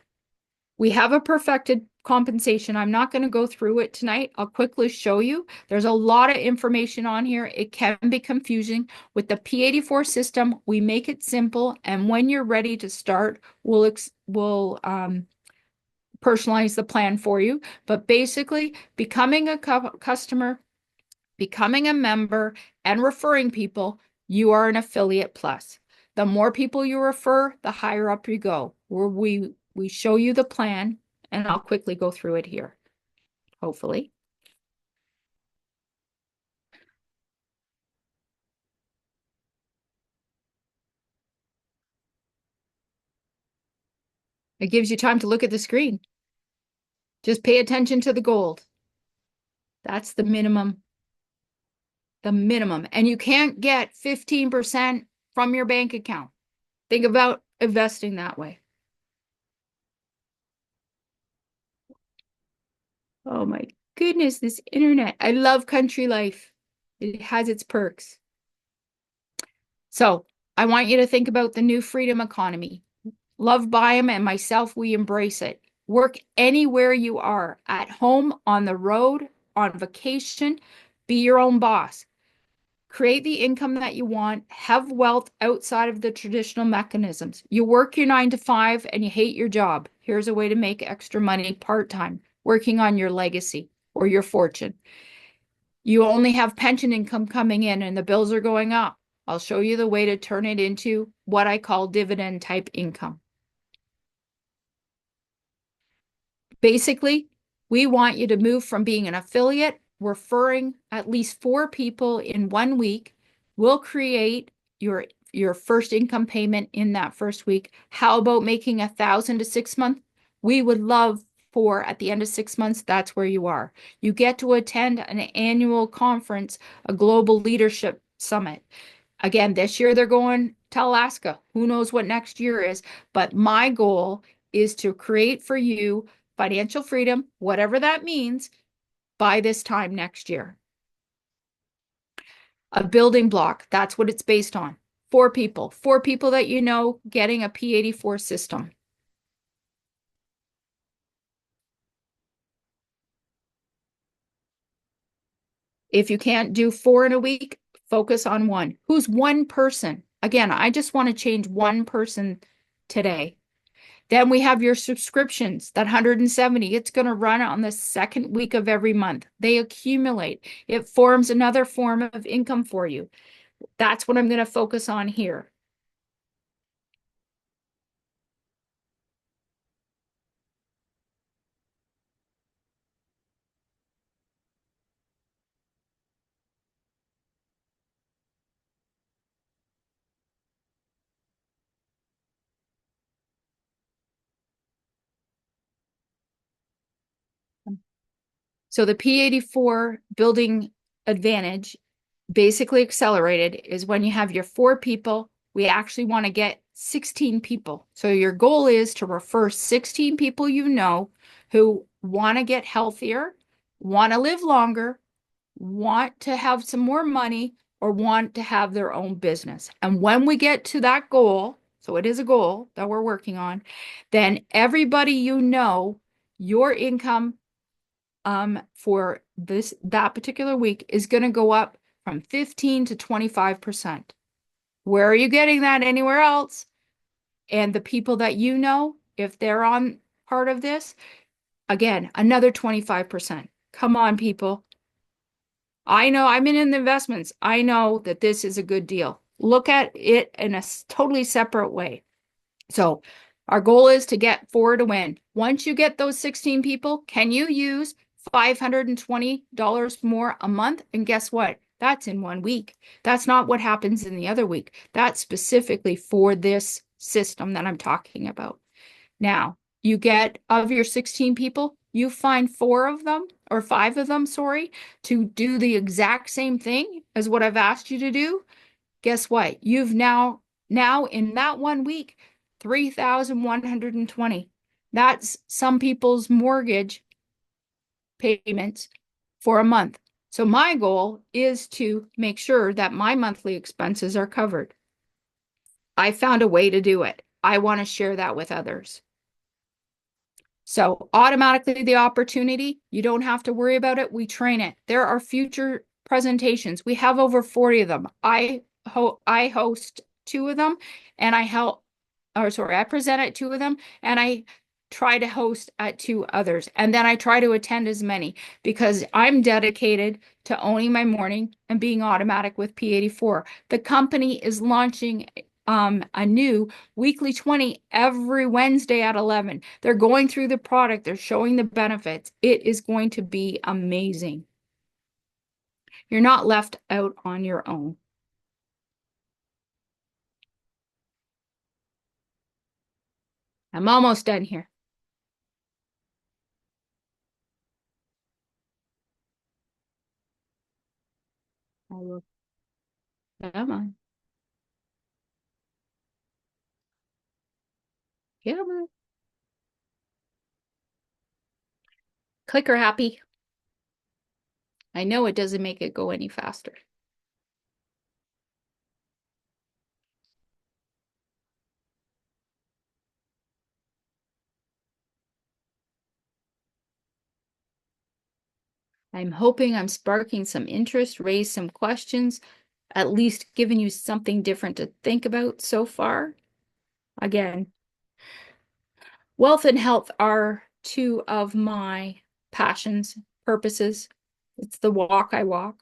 A: We have a perfected compensation. I'm not going to go through it tonight. I'll quickly show you. There's a lot of information on here. It can be confusing. With the P84 system, we make it simple. And when you're ready to start, we'll personalize the plan for you. But basically, becoming a customer, becoming a member, and referring people, you are an affiliate plus. The more people you refer, the higher up you go. Where we show you the plan, and I'll quickly go through it here, hopefully. It gives you time to look at the screen. Just pay attention to the gold. That's the minimum. The minimum. And you can't get 15% from your bank account. Think about investing that way. Oh my goodness, this internet. I love country life. It has its perks. So I want you to think about the new freedom economy. LoveBiome and myself, we embrace it. Work anywhere you are, at home, on the road, on vacation. Be your own boss. Create the income that you want. Have wealth outside of the traditional mechanisms. You work your 9 to 5 and you hate your job. Here's a way to make extra money part-time, working on your legacy or your fortune. You only have pension income coming in and the bills are going up. I'll show you the way to turn it into what I call dividend type income. Basically, we want you to move from being an affiliate, referring at least 4 people in 1 week. We'll create your your first income payment in that first week? How about making 1,000 to 6 months? We would love for at the end of 6 months, that's where you are. You get to attend an annual conference, a global leadership summit. Again, this year they're going to Alaska. Who knows what next year is? But my goal is to create for you financial freedom, whatever that means, by this time next year. A building block, that's what it's based on. Four people that you know getting a P84 system. If you can't do 4 in a week, focus on one. Who's one person? Again, I just want to change one person today. Then we have your subscriptions, that 170. It's going to run on the second week of every month. They accumulate. It forms another form of income for you. That's what I'm going to focus on here. So the P84 building advantage, basically accelerated, is when you have your 4 people, we actually want to get 16 people. So your goal is to refer 16 people you know who want to get healthier, want to live longer, want to have some more money, or want to have their own business. And when we get to that goal, so it is a goal that we're working on, then everybody you know, your income for that particular week is going to go up from 15 to 25%. Where are you getting that anywhere else? And the people that you know, if they're on part of this, again, another 25%. Come on, people. I know I'm in the investments. I know that this is a good deal. Look at it in a totally separate way. So our goal is to get 4 to win. Once you get those 16 people, can you use $520 more a month? And guess what? That's in 1 week. That's not what happens in the other week. That's specifically for this system that I'm talking about. Now, you get of your 16 people, you find 4 of them or 5 of them, sorry, to do the exact same thing as what I've asked you to do. Guess what? You've now in that 1 week, 3,120. That's some people's mortgage payments for a month. So my goal is to make sure that my monthly expenses are covered. I found a way to do it. I want to share that with others. So automatically the opportunity, you don't have to worry about it. We train it. There are future presentations. We have over 40 of them. I host 2 of them, and I present at 2 of them, and I try to host at 2 others. And then I try to attend as many because I'm dedicated to owning my morning and being automatic with P84. The company is launching a new weekly 20 every Wednesday at 11. They're going through the product. They're showing the benefits. It is going to be amazing. You're not left out on your own. I'm almost done here. I will. Come on. Come on. Clicker happy. I know it doesn't make it go any faster. I'm hoping I'm sparking some interest, raised some questions, at least giving you something different to think about so far. Again, wealth and health are 2 of my passions, purposes. It's the walk I walk.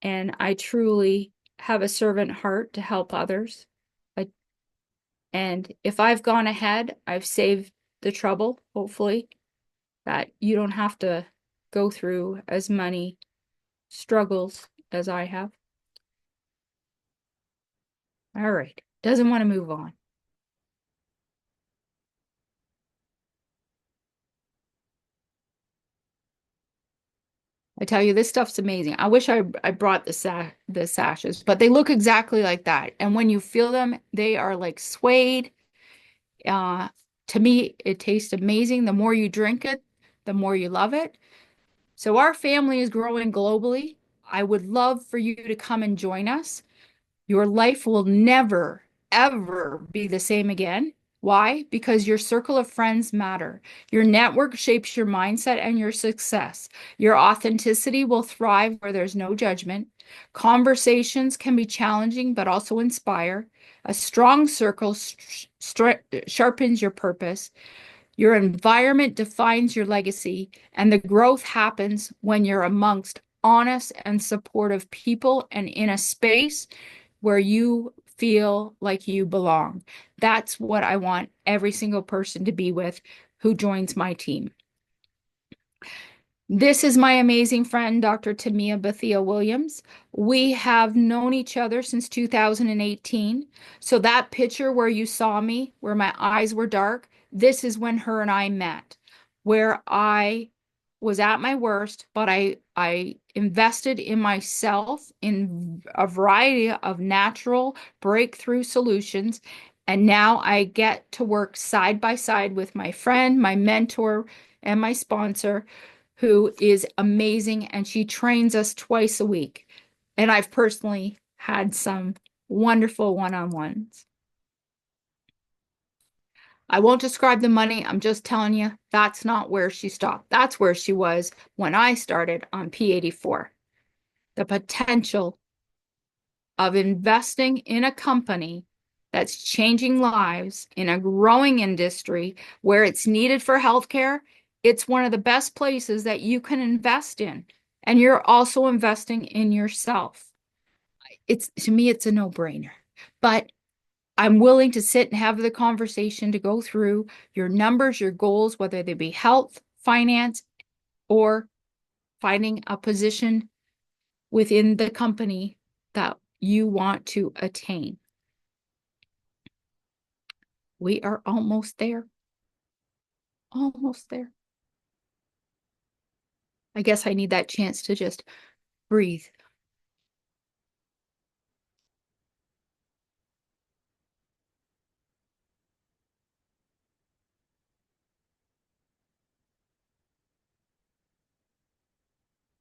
A: And I truly have a servant heart to help others. And if I've gone ahead, I've saved the trouble, hopefully, that you don't have to go through as many struggles as I have. All right. Doesn't want to move on. I tell you, this stuff's amazing. I wish I brought the sashes, but they look exactly like that. And when you feel them, they are like suede. Uh, to me, it tastes amazing. The more you drink it, the more you love it. So our family is growing globally. I would love for you to come and join us. Your life will never, ever be the same again. Why? Because your circle of friends matter. Your network shapes your mindset and your success. Your authenticity will thrive where there's no judgment. Conversations can be challenging, but also inspire. A strong circle sharpens your purpose. Your environment defines your legacy, and the growth happens when you're amongst honest and supportive people and in a space where you feel like you belong. That's what I want every single person to be with who joins my team. This is my amazing friend, Dr. Tamia Bethia Williams. We have known each other since 2018. So that picture where you saw me, where my eyes were dark, this is when her and I met, where I was at my worst, but I invested in myself in a variety of natural breakthrough solutions. And now I get to work side by side with my friend, my mentor, and my sponsor who is amazing, and she trains us twice a week. And I've personally had some wonderful one-on-ones. I won't describe the money. I'm just telling you, that's not where she stopped. That's where she was when I started on P84. The potential of investing in a company that's changing lives in a growing industry where it's needed for healthcare, it's one of the best places that you can invest in. And you're also investing in yourself. It's to me, it's a no-brainer. But I'm willing to sit and have the conversation to go through your numbers, your goals, whether they be health, finance, or finding a position within the company that you want to attain. We are almost there. Almost there. I guess I need that chance to just breathe.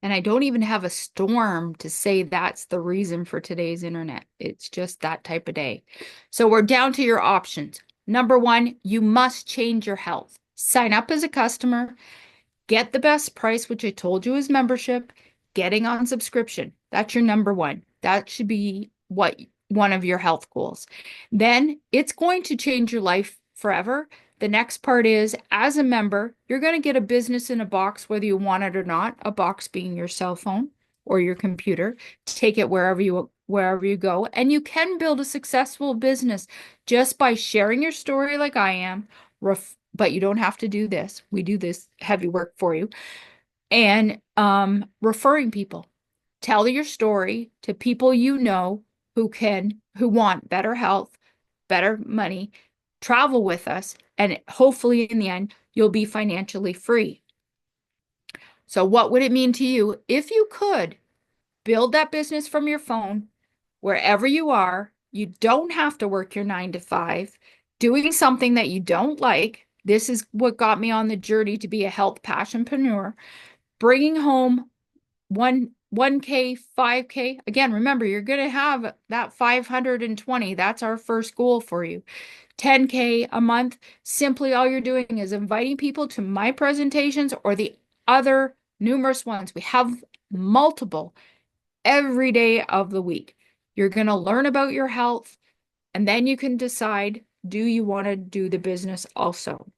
A: And I don't even have a storm to say that's the reason for today's internet. It's just that type of day. So we're down to your options. Number one, you must change your health. Sign up as a customer. Get the best price, which I told you is membership, getting on subscription. That's your number one. That should be what one of your health goals. Then it's going to change your life forever. The next part is as a member, you're going to get a business in a box, whether you want it or not, a box being your cell phone or your computer. Take it wherever you go. And you can build a successful business just by sharing your story like I am, but you don't have to do this. We do this heavy work for you. And referring people. Tell your story to people you know who want better health, better money, travel with us, and hopefully in the end, you'll be financially free. So what would it mean to you if you could build that business from your phone wherever you are? You don't have to work your 9 to 5, doing something that you don't like. This is what got me on the journey to be a health passionpreneur, bringing home 1K, 5K. Again, remember, you're going to have that 520. That's our first goal for you. 10K a month. Simply all you're doing is inviting people to my presentations or the other numerous ones. We have multiple every day of the week. You're going to learn about your health, and then you can decide, do you want to do the business also?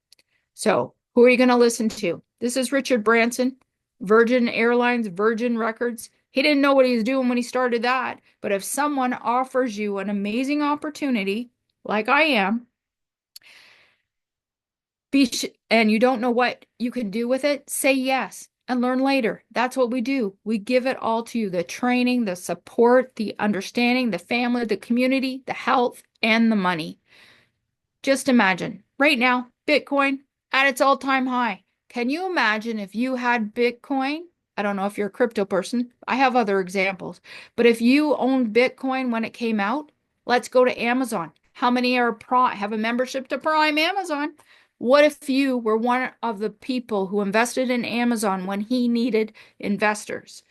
A: So, who are you going to listen to? This is Richard Branson, Virgin Airlines, Virgin Records. He didn't know what he was doing when he started that. But if someone offers you an amazing opportunity, like I am, and you don't know what you can do with it, say yes. and learn later. That's what we do. We give it all to you, the training, the support, the understanding, the family, the community, the health, and the money. Just imagine right now, Bitcoin at its all-time high. Can you imagine if you had Bitcoin? I don't know if you're a crypto person. I have other examples. But if you owned Bitcoin when it came out, let's go to Amazon. How many are have a membership to Prime Amazon? What if you were one of the people who invested in Amazon when he needed investors?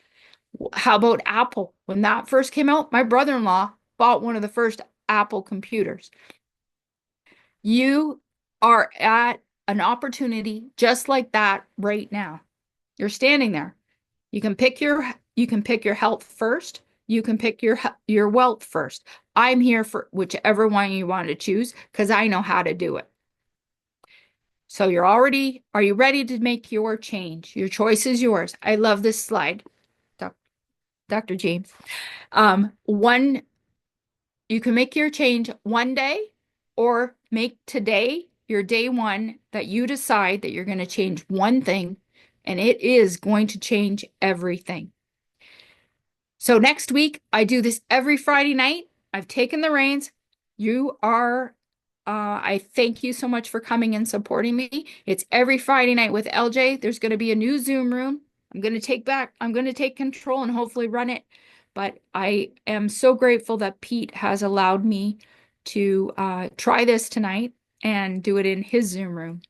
A: How about Apple? When that first came out, my brother-in-law bought one of the first Apple computers. You are at an opportunity just like that right now. You're standing there. You can pick your health first. You can pick your wealth first. I'm here for whichever one you want to choose because I know how to do it. So are you ready to make your change? Your choice is yours. I love this slide, Dr. James. One You can make your change one day or make today your day one that you decide that you're going to change one thing and it is going to change everything. So next week, I do this every Friday night. I've taken the reins. I thank you so much for coming and supporting me. It's every Friday night with LJ. There's going to be a new Zoom room. I'm going to take control and hopefully run it. But I am so grateful that Pete has allowed me to try this tonight and do it in his Zoom room.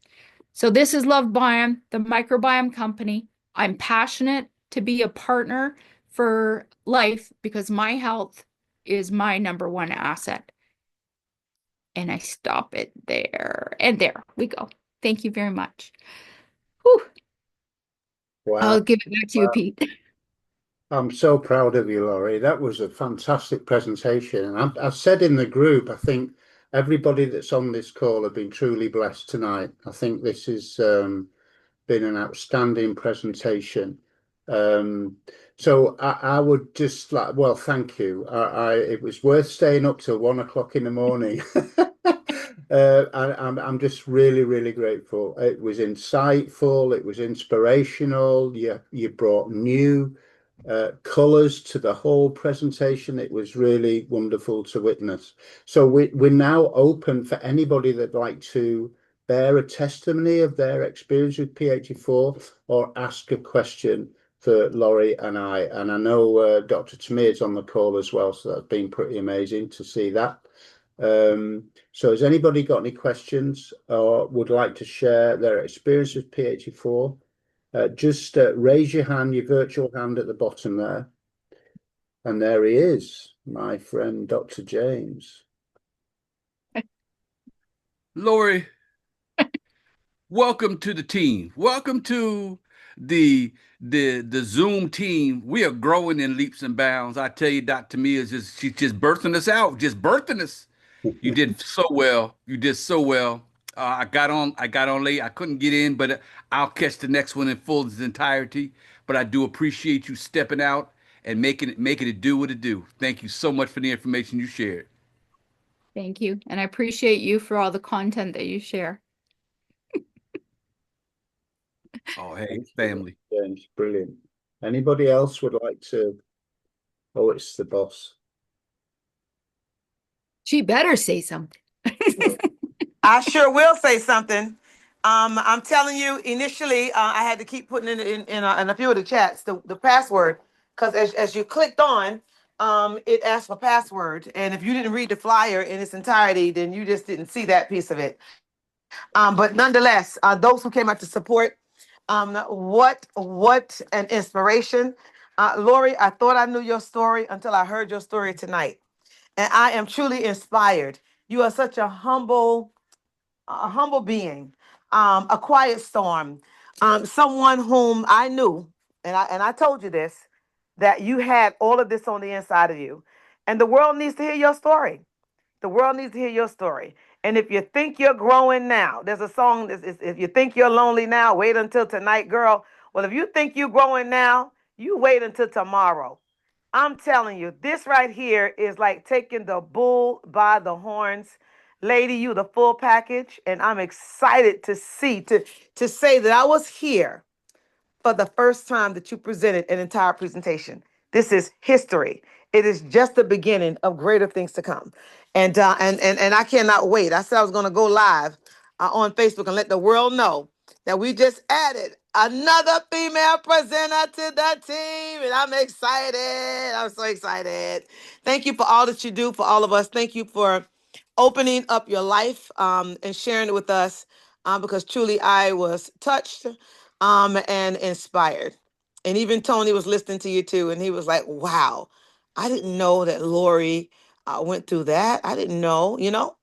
A: So this is LoveBiome, the microbiome company. I'm passionate to be a partner for life because my health is my number one asset. And I stop it there. And there we go. Thank you very much. Whew.
B: Wow.
A: I'll give it back to you,
B: Wow.
A: Pete.
B: I'm so proud of you, Laurie. That was a fantastic presentation. And I said in the group, I think everybody that's on this call have been truly blessed tonight. I think this has been an outstanding presentation. Um, so I would just like, well, thank you. It was worth staying up till 1 o'clock in the morning. I'm just really, really grateful. It was insightful. It was inspirational. You brought new colors to the whole presentation. It was really wonderful to witness. So we're now open for anybody that'd like to bear a testimony of their experience with P84 or ask a question for Laurie and I. And I know Dr. Tamir's on the call as well, so that's been pretty amazing to see that. So has anybody got any questions or would like to share their experience with P84? Just raise your hand, your virtual hand at the bottom there. And there he is, my friend, Dr. James.
C: Laurie, welcome to the team. Welcome to the Zoom team. We are growing in leaps and bounds. I tell you, Dr. Mia is she's just birthing us out, just birthing us. You did so well. You did so well. I got on late. I couldn't get in, but I'll catch the next one in full its entirety. But I do appreciate you stepping out and making it do what it do. Thank you so much for the information you shared.
A: Thank you. And I appreciate you for all the content that you share.
C: Oh, hey,
B: Thank you,
C: family.
B: James. Brilliant. Anybody else would like to? Oh, it's the boss.
A: She better say something.
D: I sure will say something. I'm telling you, initially, I had to keep putting in a few of the chats the password because as you clicked on, it asked for password, and if you didn't read the flyer in its entirety, then you just didn't see that piece of it. But nonetheless, those who came out to support, what an inspiration, Lori. I thought I knew your story until I heard your story tonight, and I am truly inspired. You are such a humble being, a quiet storm, someone whom I knew, and I told you this, that you had all of this on the inside of you, and the world needs to hear your story. The world needs to hear your story. And if you think you're growing now, there's a song that is, if you think you're lonely now, wait until tonight, girl. Well, if you think you're growing now, you wait until tomorrow. I'm telling you, this right here is like taking the bull by the horns. Lady, you the full package, and I'm excited to say that I was here for the first time that you presented an entire presentation. This is history. It is just the beginning of greater things to come. And I cannot wait. I said I was going to go live on Facebook and let the world know that we just added another female presenter to the team. And I'm excited. I'm so excited. Thank you for all that you do for all of us. Thank you for opening up your life and sharing it with us because truly I was touched and inspired. And even Tony was listening to you too, and he was like, wow, I didn't know that Laurie went through that. I didn't know, you know?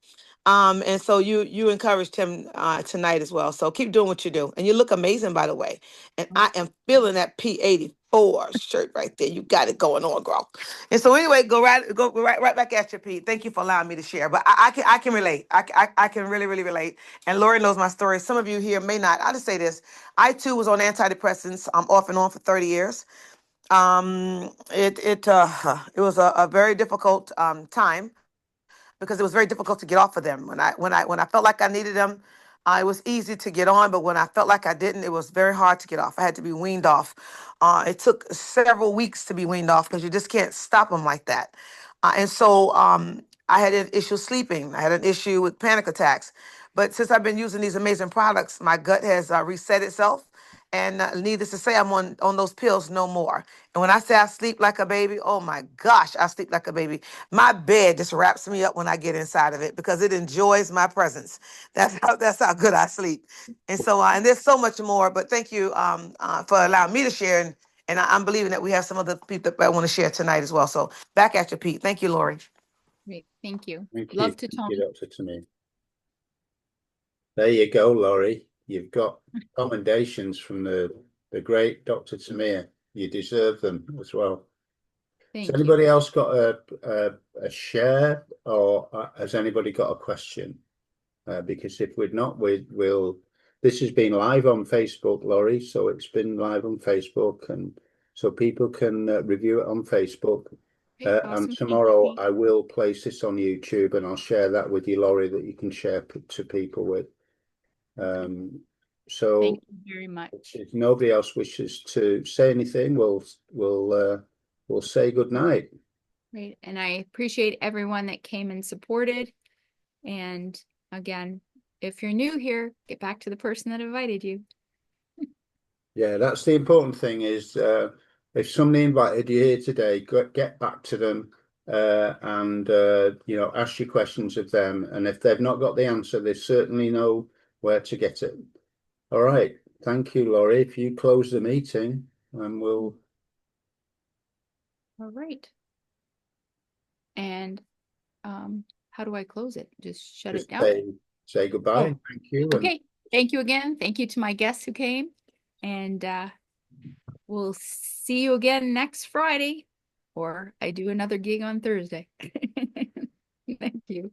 D: And so you encouraged him tonight as well. So keep doing what you do. And you look amazing, by the way. And I am feeling that P84 shirt right there. You got it going on, girl. And so anyway, go right back at you, Pete. Thank you for allowing me to share. But I can relate. I can really, really relate. And Lori knows my story. Some of you here may not. I'll just say this. I too was on antidepressants off and on for 30 years. It was a very difficult time because it was very difficult to get off of them. When I felt like I needed them, it was easy to get on, but when I felt like I didn't, it was very hard to get off. I had to be weaned off. It took several weeks to be weaned off because you just can't stop them like that. And so I had an issue sleeping. I had an issue with panic attacks. But since I've been using these amazing products, my gut has reset itself. And needless to say, I'm on those pills no more. And when I say I sleep like a baby, oh my gosh, I sleep like a baby. My bed just wraps me up when I get inside of it because it enjoys my presence. That's how good I sleep. And there's so much more. But thank you for allowing me to share. And I'm believing that we have some other people that want to share tonight as well. So back at you, Pete. Thank you, Lori.
A: Great. Thank you.
B: Thank you.
A: Love to
B: Thank you,
A: Tony.
B: Dr. Tamir. There you go, Laurie. You've got commendations from the great Dr. Tamir. You deserve them as well. Has
A: Thank you.
B: anybody else got a share, or has anybody got a question? Because if we're not, we'll. This has been live on Facebook, Laurie. So it's been live on Facebook, and so people can review it on Facebook.
A: Okay,
B: And
A: awesome. Thank you,
B: tomorrow
A: Pete.
B: I will place this on YouTube, and I'll share that with you, Laurie, that you can share to people with. So
A: Thank you very much.
B: if nobody else wishes to say anything, we'll say good night.
A: Great. And I appreciate everyone that came and supported. And again, if you're new here, get back to the person that invited you.
B: Yeah, that's the important thing is if somebody invited you here today, get back to them and ask your questions of them. And if they've not got the answer, they certainly know where to get it. All right. Thank you, Laurie. If you close the meeting, and we'll.
A: All right. And how do I close it? Just shut it down?
B: Say goodbye.
A: Oh,
B: Thank you.
A: okay. Thank you again. Thank you to my guests who came. And we'll see you again next Friday, or I do another gig on Thursday. Thank you.